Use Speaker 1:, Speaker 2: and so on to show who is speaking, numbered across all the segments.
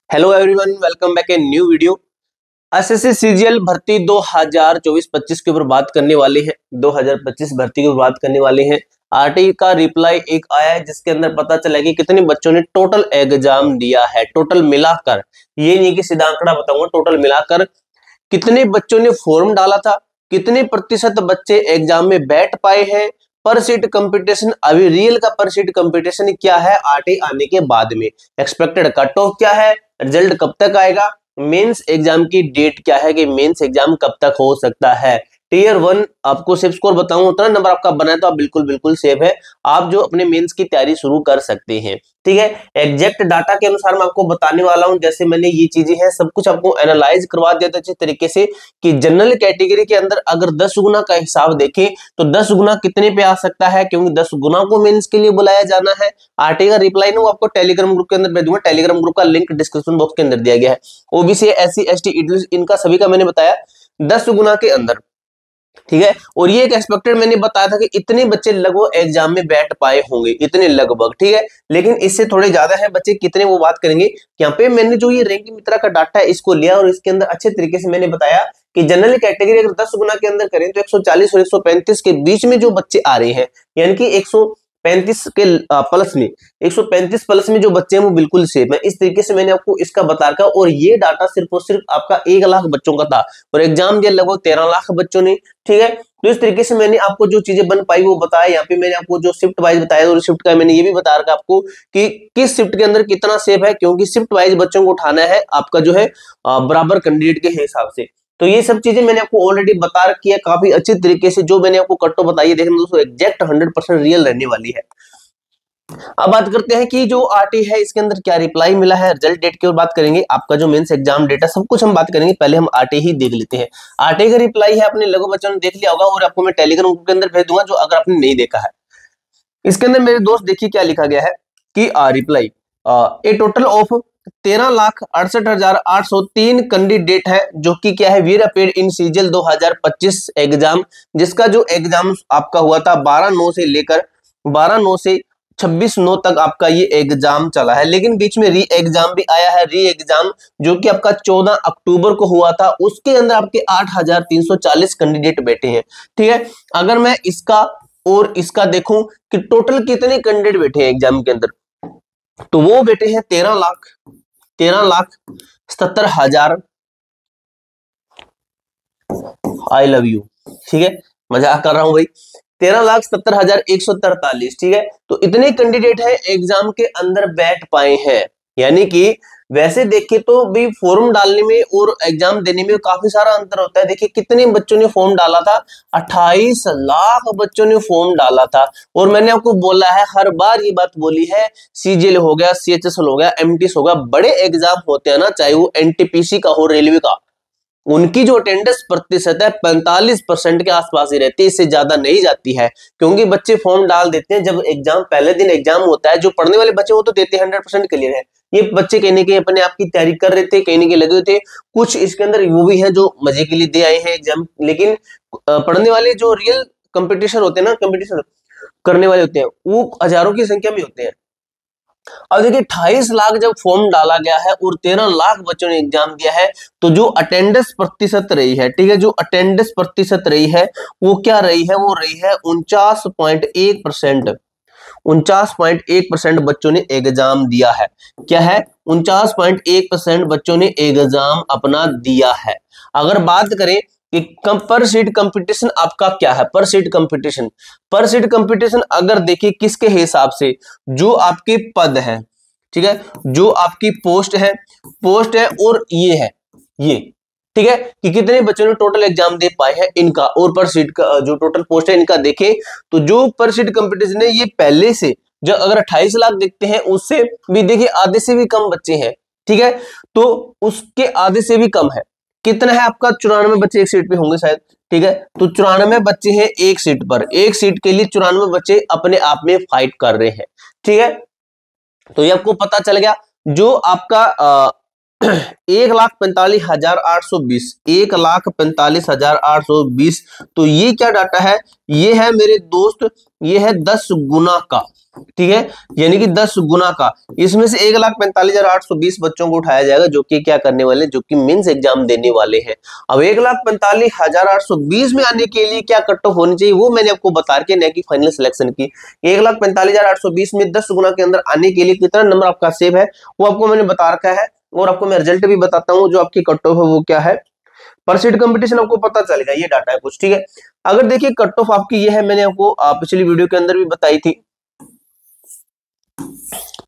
Speaker 1: Hello everyone, welcome back a new video. SSC CGL भर्ती 2024-25 के ऊपर बात करने वाले हैं। 2025 भर्ती के ऊपर बात करने वाले हैं। आरटी का रिप्लाई एक आया है जिसके अंदर पता चला कि कितने बच्चों ने टोटल एग्जाम दिया है। टोटल मिलाकर, ये नहीं कि सीधा आंकड़ा बताऊंगा, टोटल मिलाकर कितने बच्चों ने फॉर्म डाला था, कितने प्रतिशत बच्चे एग्जाम में बैठ पाए हैं, पर सीट कंपटीशन, अभी रियल का पर सीट कंपटीशन क्या है आरटी आने के बाद में, एक्सपेक्टेड कट ऑफ क्या है, रिजल्ट कब तक आएगा, मेंस एग्जाम की डेट क्या है कि मेंस एग्जाम कब तक हो सकता है। टीयर 1 आपको सेफ स्कोर बताऊं, उतना नंबर आपका बना है तो आप बिल्कुल सेफ है, आप जो अपने मेंस की तैयारी शुरू कर सकते हैं। ठीक है, एग्जैक्ट डाटा के अनुसार मैं आपको बताने वाला हूं। जैसे मैंने ये चीजें हैं सब कुछ आपको एनालाइज करवा दिया था अच्छे तरीके से कि जनरल कैटेगरी के अंदर अगर 10 गुना का हिसाब देखें तो 10 गुना कितने पे आ सकता है, क्योंकि 10 गुना को मेंस के लिए बुलाया जाना है। आरटी का रिप्लाई ना वो आपको टेलीग्राम ग्रुप के अंदर भेज दूंगा। टेलीग्राम ग्रुप का लिंक डिस्क्रिप्शन बॉक्स के अंदर दिया गया है। ओबीसी, एससी, एसटी, ईडब्ल्यूएस इनका सभी का मैंने बताया 10 गुना के अंदर। ठीक है, और ये एक एक्सपेक्टेड मैंने बताया था कि इतने बच्चे लगभग एग्जाम में बैठ पाए होंगे, इतने लगभग। ठीक है, लेकिन इससे थोड़े ज्यादा है बच्चे, कितने वो बात करेंगे। यहाँ पे मैंने जो ये रैंकिंग मित्रा का डाटा है इसको लिया और इसके अंदर अच्छे तरीके से मैंने बताया कि जनरल कैटेगरी अगर 10 गुना के अंदर करें तो 140 और 135 के बीच में जो बच्चे आ रहे हैं, यानी कि 135 के प्लस में, 135 प्लस में जो बच्चे हैं वो बिल्कुल सेफ है। इस तरीके से मैंने आपको इसका बता रखा, और ये डाटा सिर्फ और सिर्फ आपका 1 लाख बच्चों का था और एग्जाम दिया लगभग 13 लाख बच्चों ने। ठीक है, तो इस तरीके से मैंने आपको जो चीजें बन पाई वो बताया। यहाँ पे मैंने आपको जो शिफ्ट वाइज बताया और शिफ्ट का मैंने ये भी बता रखा आपको कि किस शिफ्ट के अंदर कितना सेफ है, क्योंकि शिफ्ट वाइज बच्चों को उठाना है आपका जो है बराबर कैंडिडेट के हिसाब से। तो ये सब चीजें मैंने आपको ऑलरेडी बता रखी है काफी अच्छी तरीके से। जो मैंने आपको कट्टो बताई है, देखना दोस्तों एग्जैक्ट 100% रियल रहने वाली है। अब बात करते हैं कि जो आरटी है इसके अंदर क्या रिप्लाई मिला है, रिजल्ट डेट की ओर बात करेंगे, आपका जो मेंस एग्जाम डेटा सब कुछ हम बात करेंगे। पहले हम आरटी ही देख लेते हैं। आरटी का रिप्लाई है अपने लगभग बच्चों ने देख लिया होगा और आपको मैं टेलीग्राम ग्रुप के अंदर भेज दूंगा जो अगर आपने नहीं देखा है। इसके अंदर मेरे दोस्त देखिए क्या लिखा गया है कि reply A total of 13,68,803 candidate है जो कि क्या है वीर अपेयर इन सीजीएल 2025 एग्जाम, जिसका जो एग्जाम आपका हुआ था 12/9 से लेकर 12/9 से 26/9 तक आपका ये एग्जाम चला है। लेकिन बीच में री एग्जाम भी आया है, री एग्जाम जो कि आपका 14 अक्टूबर को हुआ था। उसके अंदर आपके 8,340 कैंडिडेट बैठे हैं। ठीक है, अगर मैं इसका और इसका देखूं कि टोटल कितने कैंडिडेट बैठे हैं एग्जाम के अंदर, तो वो बैठे हैं 13,77,000। I love you. ठीक है, मजाक कर रहा हूं भाई। 13,77,143। ठीक है, तो इतने कैंडिडेट है एग्जाम के अंदर बैठ पाए हैं। यानी कि वैसे देखें तो भी फॉर्म डालने में और एग्जाम देने में काफी सारा अंतर होता है। देखिए कितने बच्चों ने फॉर्म डाला था, 28 लाख बच्चों ने फॉर्म डाला था। और मैंने आपको बोला है, हर बार ये बात बोली है, सीजीएल हो गया, सीएचएसएल हो गया, एमटीएस हो गया, बड़े एग्जाम होते हैं ना, चाहे वो एनटीपीसी का हो, रेलवे का, उनकी जो अटेंडेंस प्रतिशत है 45% के आसपास ही रहती है, इससे ज्यादा नहीं जाती है। क्योंकि बच्चे फॉर्म डाल देते हैं जब एग्जाम पहले दिन एग्जाम होता है। जो पढ़ने वाले बच्चे वो तो देते हैं 100% क्लियर है। ये बच्चे कहने के अपने आप की तैयारी कर रहे थे, कहने के लगे हुए थे। कुछ इसके अंदर वो भी है जो मजे के लिए दे आए हैं एग्जाम, लेकिन पढ़ने वाले जो रियल कंपटीशन होते हैं ना, कंपटीशन करने वाले होते हैं, वो हजारों की संख्या में होते हैं। अब देखिए 28 लाख जब फॉर्म डाला गया है और 13 लाख बच्चों ने एग्जाम दिया है, तो जो अटेंडेंस प्रतिशत रही है, ठीक है, जो अटेंडेंस प्रतिशत रही है वो क्या रही है, वो रही है 49.1%। 49.1% बच्चों ने एग्जाम दिया है। क्या है, 49.1% बच्चों ने एग्जाम अपना दिया है। अगर बात करें कि पर सीट कंपटीशन आपका क्या है, पर सीट कंपटीशन, पर सीट कंपटीशन अगर देखिए किसके हिसाब से, जो आपके पद है, ठीक है, जो आपकी पोस्ट है और ये है, ये, ठीक है, कि कितने बच्चों ने टोटल एग्जाम दे पाए हैं इनका, और पर सीट का जो टोटल पोस्ट है इनका देखें तो जो पर सीट कंपटीशन है ये पहले से जो अगर 28 लाख देखते हैं उससे भी देखिए आधे से भी कम बच्चे हैं। ठीक है, तो उसके आधे से भी कम है। कितना है आपका, 94 बच्चे एक सीट पे होंगे शायद। ठीक है, तो 94 बच्चे हैं एक सीट पर, एक सीट के लिए 94 बच्चे अपने आप में फाइट कर रहे हैं। ठीक है, तो ये आपको पता चल गया। जो आपका 1,45,820, 1,45,820, तो ये क्या डाटा है, ये है मेरे दोस्त, ये है 10 गुना का, ठीक है, यानी कि 10 गुना का, इसमें से 1,45,820 बच्चों को उठाया जाएगा जो कि क्या करने वाले, जो कि मेंस एग्जाम देने वाले हैं। अब 1,45,820 में आने के लिए क्या कट ऑफ होनी चाहिए वो मैंने आपको बता के, नहीं कि फाइनल सिलेक्शन की। 1,45,820 में 10 गुना के अंदर आने के लिए कितना नंबर आपका सेव है वो आपको मैंने बता रखा है, और आपको मैं रिजल्ट भी बताता हूँ जो आपकी कट ऑफ है वो क्या है, पर सीट कंपटीशन आपको पता चलेगा, ये डाटा है कुछ। ठीक है, अगर देखिए कट ऑफ आपकी ये है, मैंने आपको पिछली वीडियो के अंदर भी बताई थी,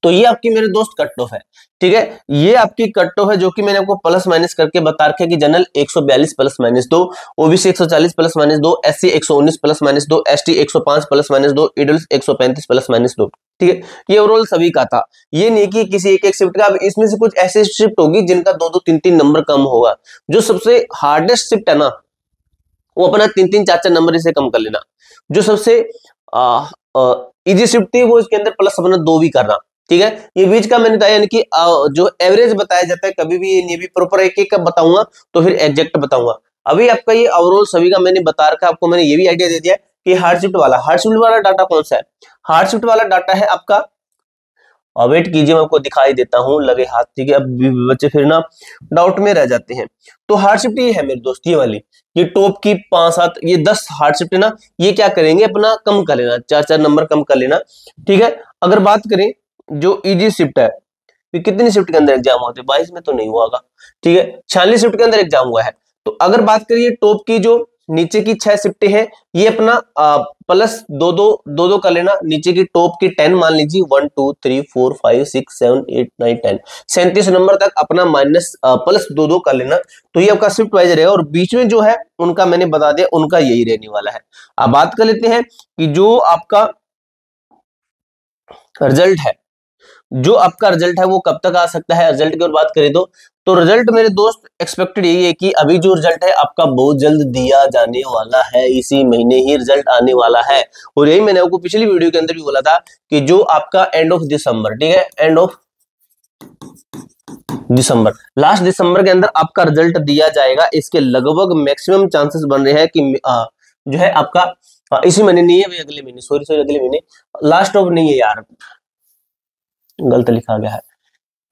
Speaker 1: तो ये आपकी मेरे दोस्त कट ऑफ है। ठीक है, ये आपकी कट ऑफ है जो कि मैंने आपको प्लस माइनस करके बता रखा है कि general 142 plus minus 2, OBC 140 plus minus 2, SC 119 plus minus 2, ST 105 plus minus 2, EWS 135 plus minus 2। ठीक है, ये ओवरऑल सभी का था, ये नहीं कि किसी एक शिफ्ट का। अब इसमें से कुछ ऐसे शिफ्ट होगी जिनका 2-2 3-3 नंबर कम होगा। जो सबसे हार्डेस्ट शिफ्ट है ना वो अपना 3-3 4-4 नंबर इसे कम कर लेना। जो सबसे इजी शिफ्ट थी वो इसके अंदर प्लस अपना 2 भी करना। ठीक है, ये बीच का मैंने बताया, यानी कि जो एवरेज बताया जाता है, कभी भी ये नहीं भी प्रॉपर एक एक का बताऊंगा तो फिर एग्जैक्ट बताऊंगा। अभी आपका ये ओवरऑल सभी का मैंने बता रखा है, आपको मैंने ये भी आइडिया दे दिया है कि हार्ड शिफ्ट वाला डाटा कौन सा है। हार्ड शिफ्ट वाला डाटा है आपका, वेट कीजिए मैं आपको दिखाई देता हूं लगे हाथ। ठीक है, अब बच्चे फिर ना डाउट में रह जाते हैं। तो हार्ड शिफ्ट ये है मेरे दोस्त, ये वाली, ये टॉप की 5-7 ये 10 हार्ड शिफ्ट है ना, ये क्या करेंगे अपना कम कर लेना, 4-4 नंबर कम कर लेना। ठीक है, अगर बात करें जो इजी शिफ्ट है, ये कितनी शिफ्ट के अंदर एग्जाम होते हैं, 22 में तो नहीं हुआ होगा। ठीक है, 46 शिफ्ट के अंदर एग्जाम हुआ है। तो अगर बात करिए टॉप की जो नीचे की 6 शिफ्टें हैं, ये अपना प्लस 2-2 कर लेना। नीचे की टॉप की 10 मान लीजिए, 1 2 3 4 5 6 7 8 9 10 37 नंबर तक अपना माइनस प्लस 2-2 कर लेना। तो ये आपका शिफ्ट वाइज रहेगा, और बीच में जो है उनका मैंने बता दिया, उनका यही रहने वाला है। अब बात कर लेते हैं कि जो आपका रिजल्ट है, जो आपका रिजल्ट है वो कब तक आ सकता है। रिजल्ट की ओर बात करें तो रिजल्ट मेरे दोस्त एक्सपेक्टेड यही है कि अभी जो रिजल्ट है आपका बहुत जल्द दिया जाने वाला है, इसी महीने ही रिजल्ट आने वाला है। और यही मैंने आपको पिछली वीडियो के अंदर भी बोला था कि जो आपका एंड ऑफ दिसंबर, ठीक है, एंड ऑफ दिसंबर, लास्ट दिसंबर के अंदर आपका रिजल्ट दिया जाएगा। इसके लगभग मैक्सिमम चांसेस बन रहे हैं कि जो है आपका इसी महीने नहीं है, अगले महीने, सॉरी अगले महीने, लास्ट ऑफ नहीं है यार, गलत लिखा गया है,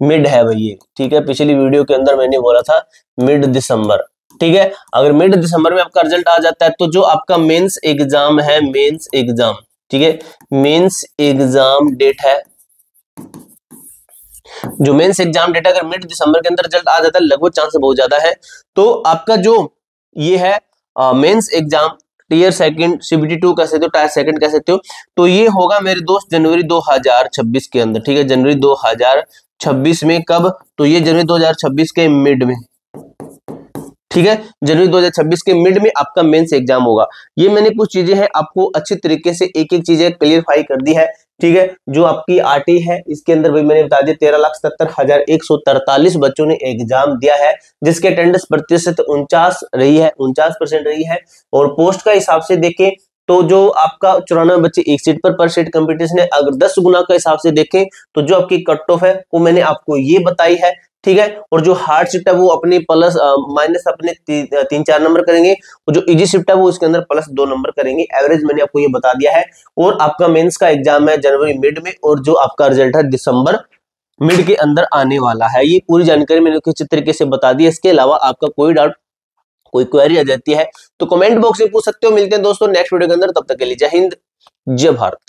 Speaker 1: मिड है भाई ये। ठीक है, पिछली वीडियो के अंदर मैंने बोला था मिड दिसंबर। ठीक है, अगर मिड दिसंबर में आपका रिजल्ट आ जाता है तो जो आपका मेंस एग्जाम है, मेंस एग्जाम, ठीक है, मेंस एग्जाम डेट है, जो मेंस एग्जाम डेट अगर मिड दिसंबर के अंदर रिजल्ट आ जाता है, लगभग चांस बहुत ज्यादा है, तो आपका जो ये है mains exam tier second CBT 2 कह सकते हो, टायर सेकंड कह सकते हो, तो ये होगा मेरे दोस्त जनवरी 2026 के अंदर। ठीक है, जनवरी 2026 में, कब, तो ये जनवरी 2026 के मिड में। ठीक है, जनवरी 2026 के मिड में आपका मेंस एग्जाम होगा। ये मैंने कुछ चीजें हैं आपको अच्छी तरीके से एक एक चीजें क्लियरफाई कर दी है। ठीक है, जो आपकी आरटी है इसके अंदर भी मैंने बता दिया 13,77,143 बच्चों ने एग्जाम दिया है, जिसके अटेंडेंस प्रतिशत 49 रही है, 49% रही है। और पोस्ट का हिसाब से देखें तो जो आपका 94 बच्चे एक सीट पर सीट कंपटीशन है। अगर 10 गुना का हिसाब से देखें तो जो आपकी कट ऑफ है वो मैंने आपको ये बताई है। ठीक है, और जो हार्ड शिफ्ट है वो अपनी प्लस माइनस अपने 3-4 नंबर करेंगे, और जो इजी शिफ्ट है वो इसके अंदर प्लस 2 नंबर करेंगे। एवरेज मैंने आपको ये बता दिया है। और आपका मेंस का एग्जाम है जनवरी मिड में, और जो आपका रिजल्ट है दिसंबर मिड के अंदर आने वाला है। ये पूरी जानकारी मैंने किस तरीके से बता दी है। इसके अलावा आपका कोई डाउट, कोई क्वेरी आ जाती है तो कमेंट बॉक्स में पूछ सकते हो। मिलते हैं दोस्तों नेक्स्ट वीडियो के अंदर, तब तक के लिए जय हिंद, जय भारत।